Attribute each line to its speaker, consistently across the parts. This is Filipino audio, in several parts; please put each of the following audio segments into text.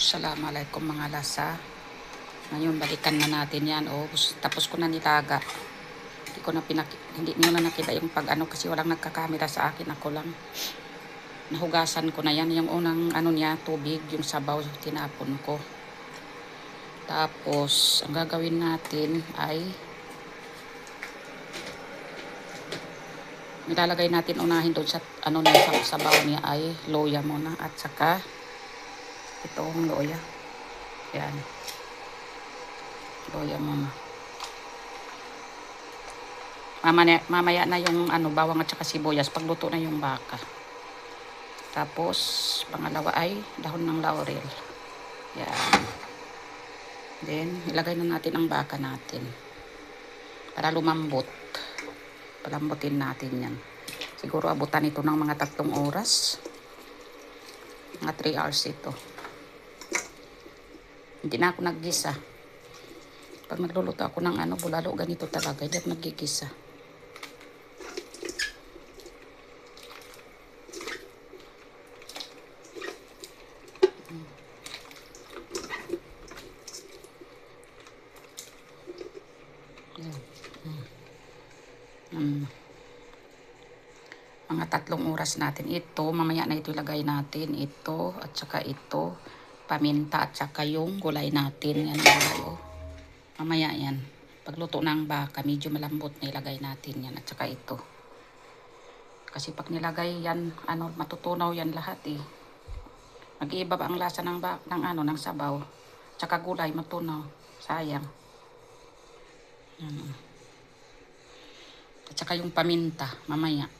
Speaker 1: Assalamualaikum mga lasa. Ngayon balikan na natin yan. Tapos ko na nilaga. Hindi niyo na nakita yung pag-ano kasi walang nagkakamera sa akin. Ako lang. Nahugasan ko na yan. Yung unang niya, tubig, yung sabaw, tinapon ko. Tapos, ang gagawin natin ay nilalagay natin unahin doon sa sa sabaw niya ay loya muna at saka itong loya. Yan. Loya muna. Mamaya na yung bawang at saka sibuyas pagluto na yung baka. Tapos pangalawa ay dahon ng laurel. Yan. Then ilagay na natin ang baka natin para lumambot. Palambutin natin yan. Siguro abutan ito ng mga 3 oras. Mga 3 hours ito. Hindi na ako naggisa. Pag nagluluto ako ng bulalo, ganito talaga. Hindi ako naggigisa. Mga 3 oras natin ito. Mamaya na ito ilagay natin. Ito at saka ito. Paminta at saka yung gulay natin. Yan gulay Mamaya yan. Pagluto ng baka, medyo malambot na ilagay natin yan. At saka ito. Kasi pag nilagay yan, matutunaw yan lahat eh. Mag-iiba ba ang lasa ng sabaw. At saka gulay, matunaw. Sayang. At saka yung paminta, mamaya.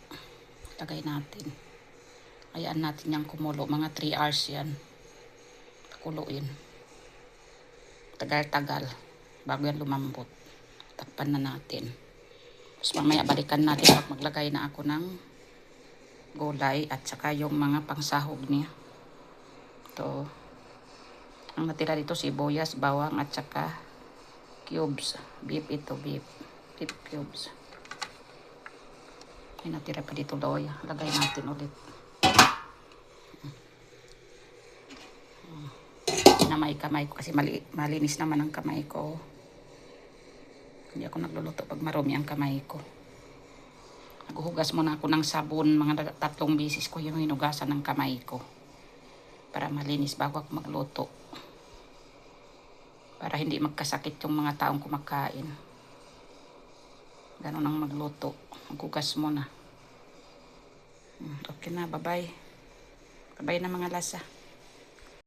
Speaker 1: Lagay natin. Hayaan natin yung kumulo. Mga 3 hours yan. Pakuluin. Tagal-tagal. Bago yan lumambot. Takpan na natin. Tapos mamaya balikan natin pag maglagay na ako ng gulay at saka yung mga pangsahog niya. Ito. Ang natira dito sibuyas, bawang at saka cubes. Beef ito, beef. Beef cubes. May natira pa dito loya. Lagay natin ulit. Kamay ko kasi malinis naman ang kamay ko. Hindi ako nagluluto pag marumi ang kamay ko. Naghuhugas muna ako ng sabon. Mga 3 beses ko yung hinugasan ng kamay ko. Para malinis bago ako magluto. Para hindi magkasakit yung mga taong kumakain. Ganun ang magluto. Maghugas muna. Okay na, bye-bye. Bye-bye na mga lasa.